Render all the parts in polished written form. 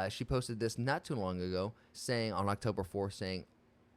She posted this not too long ago, saying on October 4th, saying,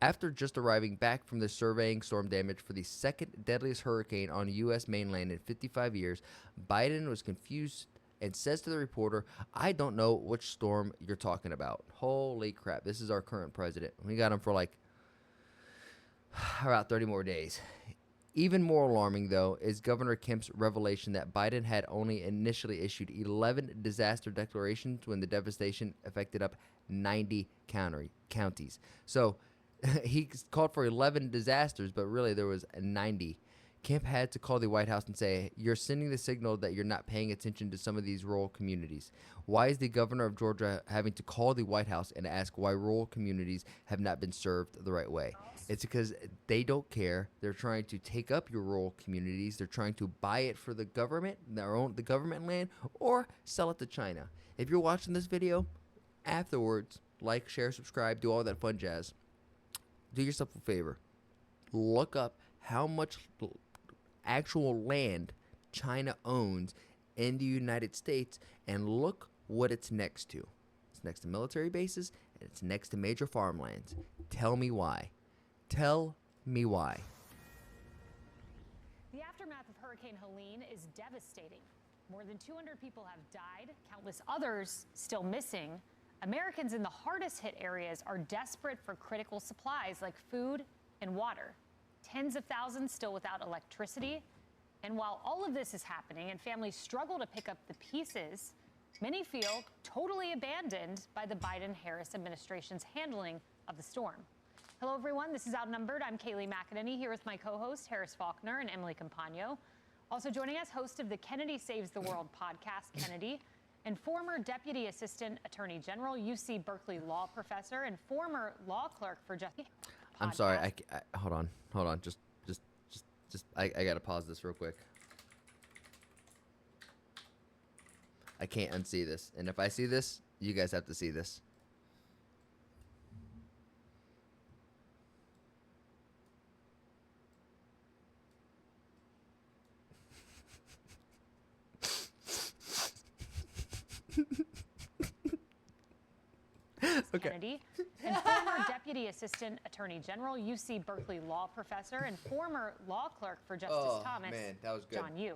after just arriving back from the surveying storm damage for the second deadliest hurricane on U.S. mainland in 55 years, Biden was confused and says to the reporter, I don't know which storm you're talking about. Holy crap. This is our current president. We got him for like about 30 more days. Even more alarming, though, is Governor Kemp's revelation that Biden had only initially issued 11 disaster declarations when the devastation affected up 90 counties. So he called for 11 disasters, but really there was 90. Kemp had to call the White House and say, you're sending the signal that you're not paying attention to some of these rural communities. Why is the governor of Georgia having to call the White House and ask why rural communities have not been served the right way? It's because they don't care. They're trying to take up your rural communities. They're trying to buy it for the government, the government land, or sell it to China. If you're watching this video, afterwards, like, share, subscribe, do all that fun jazz. Do yourself a favor. Look up how much actual land China owns in the United States and look what it's next to. It's next to military bases and it's next to major farmlands. Tell me why. Tell me why. The aftermath of Hurricane Helene is devastating. More than 200 people have died, countless others still missing. Americans in the hardest hit areas are desperate for critical supplies like food and water. Tens of thousands still without electricity. And while all of this is happening and families struggle to pick up the pieces, many feel totally abandoned by the Biden-Harris administration's handling of the storm. Hello, everyone. This is Outnumbered. I'm Kayleigh McEnany here with my co-host Harris Faulkner and Emily Campagno. Also joining us, host of the Kennedy Saves the World podcast, Kennedy, and former Deputy Assistant Attorney General, UC Berkeley law professor, and former law clerk for Justice. I'm sorry. I hold on. Just. I gotta pause this real quick. I can't unsee this, and if I see this, you guys have to see this. Okay. Kennedy, and former Deputy Assistant Attorney General, UC Berkeley law professor, and former law clerk for Justice Thomas, man, that was good. John Yoo.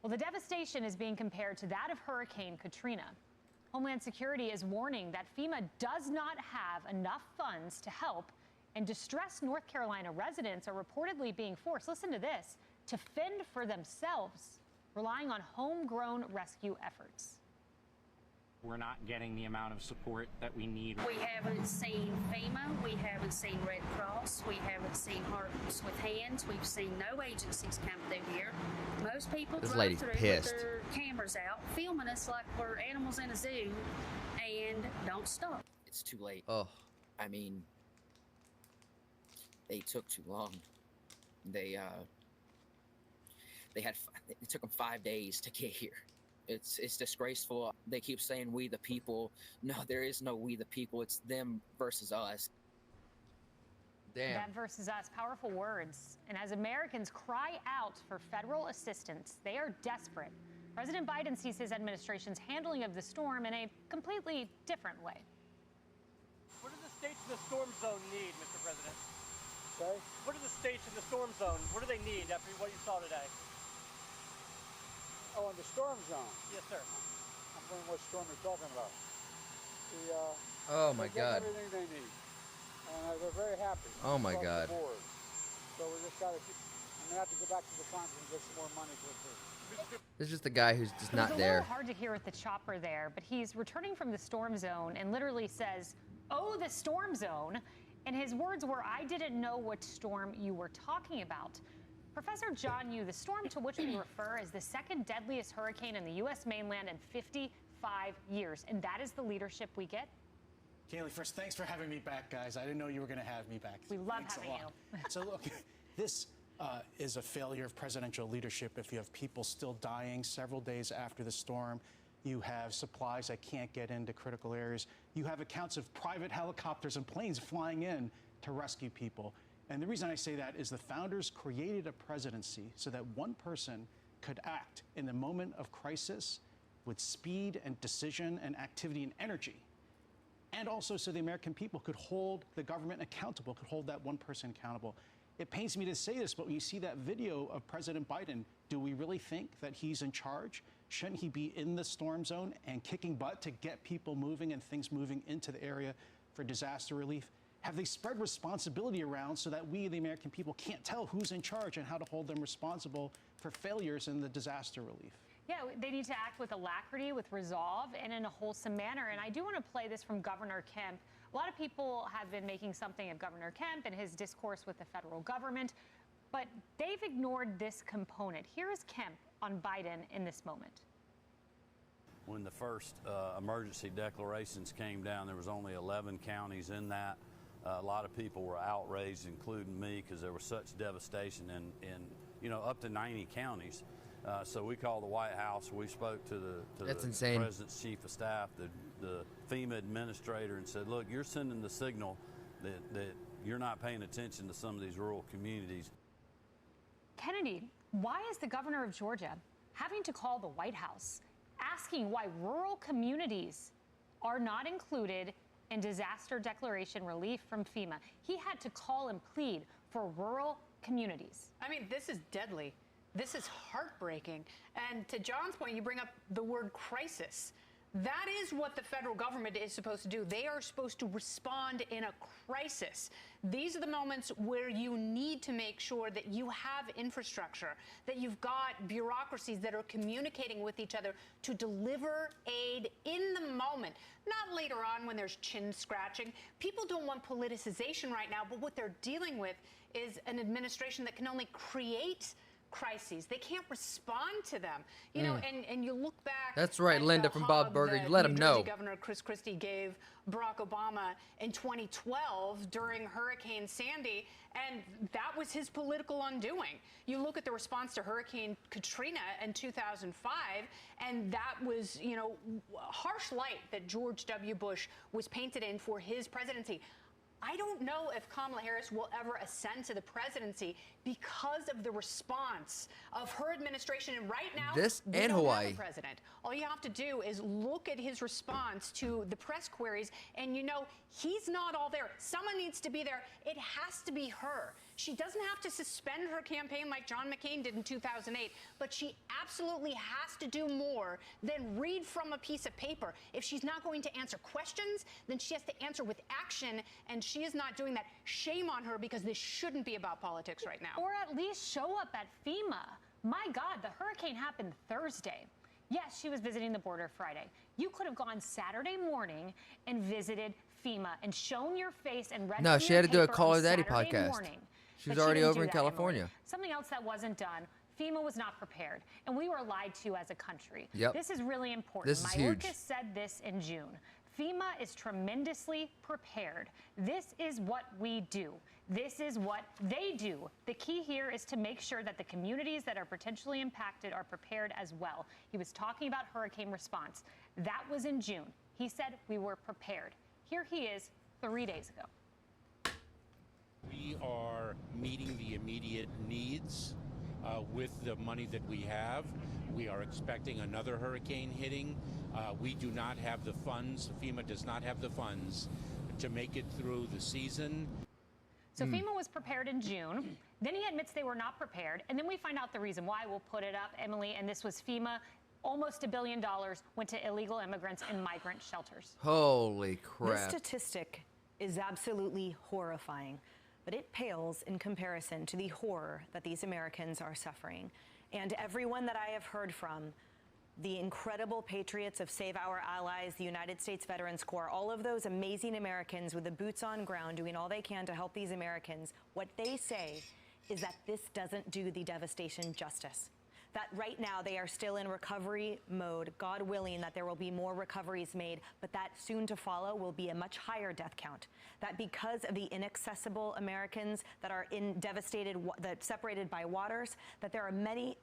Well, the devastation is being compared to that of Hurricane Katrina. Homeland Security is warning that FEMA does not have enough funds to help, and distressed North Carolina residents are reportedly being forced, listen to this, to fend for themselves, relying on homegrown rescue efforts. We're not getting the amount of support that we need. We haven't seen FEMA, we haven't seen Red Cross, we haven't seen Hearts with Hands, we've seen no agencies come through here. Most people drive through with their cameras out, filming us like we're animals in a zoo, and don't stop. It's too late. Oh. I mean, they took too long. It took them 5 days to get here. It's disgraceful. They keep saying we the people. No, there is no we the people. It's them versus us. Damn. That versus us, powerful words. And as Americans cry out for federal assistance, they are desperate. President Biden sees his administration's handling of the storm in a completely different way. What do the states in the storm zone need, Mr. President? Sorry? What do the states in the storm zone, what do they need after what you saw today? Oh, in the storm zone? Yes, sir. I'm wondering what storm you're talking about. Oh my they God. get everything they need. And they're very happy. Oh my across God. the board. So we just got to keep, I'm going to have to go back to the Congress and get some more money for it. This is just a guy who's just not It's a there. little hard to hear with the chopper there, but he's returning from the storm zone and literally says, oh, the storm zone. And his words were, I didn't know what storm you were talking about. Professor John Yoo, the storm to which we refer is the second deadliest hurricane in the U.S. mainland in 55 years. And that is the leadership we get? Kayleigh, first, thanks for having me back, guys. I didn't know you were going to have me back. We love Thanks having you. So look, this is a failure of presidential leadership. If you have people still dying several days after the storm, you have supplies that can't get into critical areas, you have accounts of private helicopters and planes flying in to rescue people. And the reason I say that is the founders created a presidency so that one person could act in the moment of crisis with speed and decision and activity and energy. And also so the American people could hold the government accountable, could hold that one person accountable. It pains me to say this, but when you see that video of President Biden, do we really think that he's in charge? Shouldn't he be in the storm zone and kicking butt to get people moving and things moving into the area for disaster relief? Have they spread responsibility around so that we, the American people, can't tell who's in charge and how to hold them responsible for failures in the disaster relief? Yeah, they need to act with alacrity, with resolve, and in a wholesome manner. And I do want to play this from Governor Kemp. A lot of people have been making something of Governor Kemp and his discourse with the federal government, but they've ignored this component. Here is Kemp on Biden in this moment. When the first emergency declarations came down, there was only 11 counties in that. A lot of people were outraged, including me, because there was such devastation in up to 90 counties. So we called the White House. We spoke to the President's Chief of Staff, the FEMA administrator, and said, look, you're sending the signal that you're not paying attention to some of these rural communities. Kennedy, why is the governor of Georgia having to call the White House, asking why rural communities are not included in disaster declaration relief from FEMA? He had to call and plead for rural communities. I mean, this is deadly. This is heartbreaking. And to John's point, you bring up the word crisis. That is what the federal government is supposed to do. They are supposed to respond in a crisis. These are the moments where you need to make sure that you have infrastructure, that you've got bureaucracies that are communicating with each other to deliver aid in the moment, not later on when there's chin scratching. People don't want politicization right now, but what they're dealing with is an administration that can only create crises. They can't respond to them. You know, and you look back. That's right, Linda from Bob Burger. You let him know. Governor Chris Christie gave Barack Obama in 2012 during Hurricane Sandy, and that was his political undoing. You look at the response to Hurricane Katrina in 2005, and that was, a harsh light that George W. Bush was painted in for his presidency. I don't know if Kamala Harris will ever ascend to the presidency because of the response of her administration. And right now, this we and don't Hawaii. have a president. All you have to do is look at his response to the press queries, and he's not all there. Someone needs to be there. It has to be her. She doesn't have to suspend her campaign like John McCain did in 2008, but she absolutely has to do more than read from a piece of paper. If she's not going to answer questions, then she has to answer with action, and she is not doing that. Shame on her, because this shouldn't be about politics right now. Or at least show up at FEMA. My God, the hurricane happened Thursday. Yes, she was visiting the border Friday. You could have gone Saturday morning and visited FEMA and shown your face and read. No, she had to do a Call Her Daddy Saturday podcast. Morning. She was But already didn't over do in that, California. Emily. Something else that wasn't done. FEMA was not prepared, and we were lied to as a country. Yep. This is really important. This is huge. Mayorkas said this in June. FEMA is tremendously prepared. This is what we do. This is what they do. The key here is to make sure that the communities that are potentially impacted are prepared as well. He was talking about hurricane response. That was in June. He said we were prepared. Here he is 3 days ago. We are meeting the immediate needs with the money that we have. We are expecting another hurricane hitting. We do not have the funds. FEMA does not have the funds to make it through the season. So FEMA was prepared in June. Then he admits they were not prepared. And then we find out the reason why. We'll put it up, Emily. And this was FEMA. Almost $1 billion went to illegal immigrants in migrant shelters. Holy crap. This statistic is absolutely horrifying, but it pales in comparison to the horror that these Americans are suffering. And everyone that I have heard from, the incredible patriots of Save Our Allies, the United States Veterans Corps, all of those amazing Americans with the boots on ground doing all they can to help these Americans, what they say is that this doesn't do the devastation justice. That right now they are still in recovery mode, God willing that there will be more recoveries made, but that soon to follow will be a much higher death count. That because of the inaccessible Americans that are separated by waters, that there are many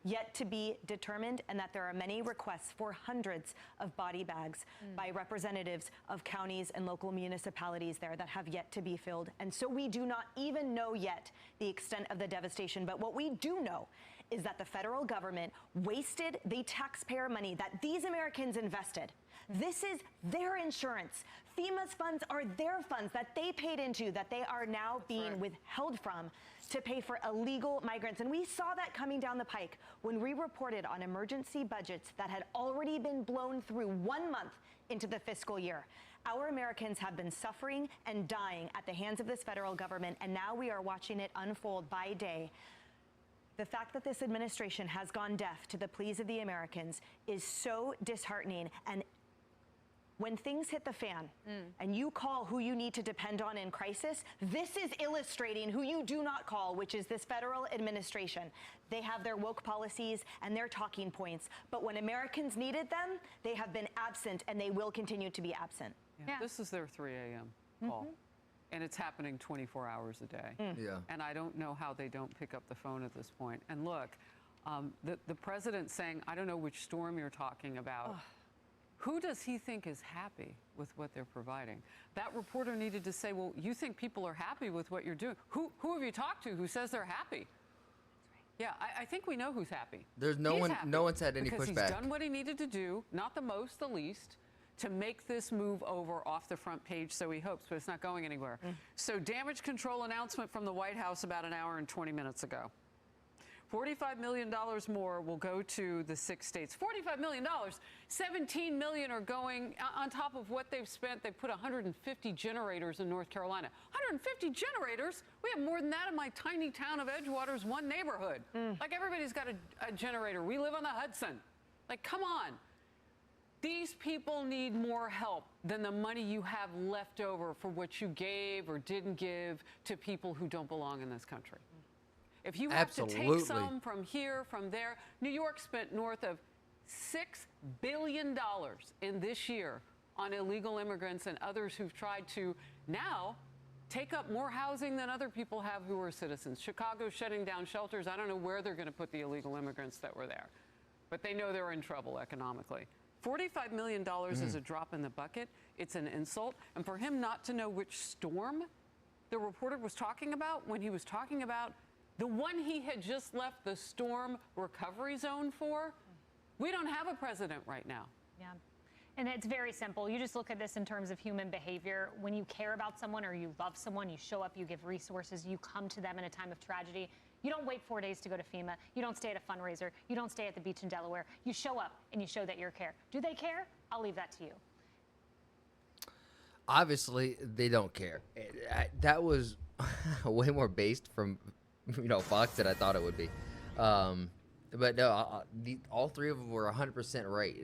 yet to be determined, and that there are many requests for hundreds of body bags by representatives of counties and local municipalities there that have yet to be filled. And so we do not even know yet the extent of the devastation, but what we do know is that the federal government wasted the taxpayer money that these Americans invested. This is their insurance. FEMA's funds are their funds that they paid into, that they are now being withheld from to pay for illegal migrants. And we saw that coming down the pike when we reported on emergency budgets that had already been blown through 1 month into the fiscal year. Our Americans have been suffering and dying at the hands of this federal government, and now we are watching it unfold by day. The fact that this administration has gone deaf to the pleas of the Americans is so disheartening. And when things hit the fan and you call who you need to depend on in crisis, this is illustrating who you do not call, which is this federal administration. They have their woke policies and their talking points, but when Americans needed them, they have been absent, and they will continue to be absent. Yeah. This is their 3 a.m. call, and it's happening 24 hours a day. Yeah. And I don't know how they don't pick up the phone at this point. And look, the president saying, I don't know which storm you're talking about. Who does he think is happy with what they're providing? That reporter needed to say, well, you think people are happy with what you're doing? Who have you talked to who says they're happy? Yeah, I think we know who's happy. There's no one's had any because pushback. He's done what he needed to do, not the most, the least, to make this move over off the front page, so he hopes, but it's not going anywhere. So damage control announcement from the White House about an hour and 20 minutes ago. $45 million more will go to the 6 states. $45 million. $17 million are going on top of what they've spent. They put 150 generators in North Carolina. 150 generators? We have more than that in my tiny town of Edgewater's one neighborhood. Like, everybody's got a generator. We live on the Hudson. Like, come on. These people need more help than the money you have left over for what you gave or didn't give to people who don't belong in this country. If you have to take some from here, from there, New York spent north of $6 billion in this year on illegal immigrants and others who've tried to now take up more housing than other people have who are citizens. Chicago's shutting down shelters. I don't know where they're going to put the illegal immigrants that were there, but they know they're in trouble economically. $45 million is a drop in the bucket. It's an insult. And for him not to know which storm the reporter was talking about when he was talking about the one he had just left the storm recovery zone for, we don't have a president right now. Yeah. And it's very simple. You just look at this in terms of human behavior. When you care about someone or you love someone, you show up, you give resources, you come to them in a time of tragedy. You don't wait 4 days to go to FEMA. You don't stay at a fundraiser. You don't stay at the beach in Delaware. You show up and you show that you care. Do they care? I'll leave that to you. Obviously, they don't care. That was way more based from Fox than I thought it would be. But no, all three of them were 100% right.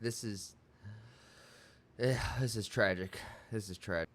This is tragic. This is tragic.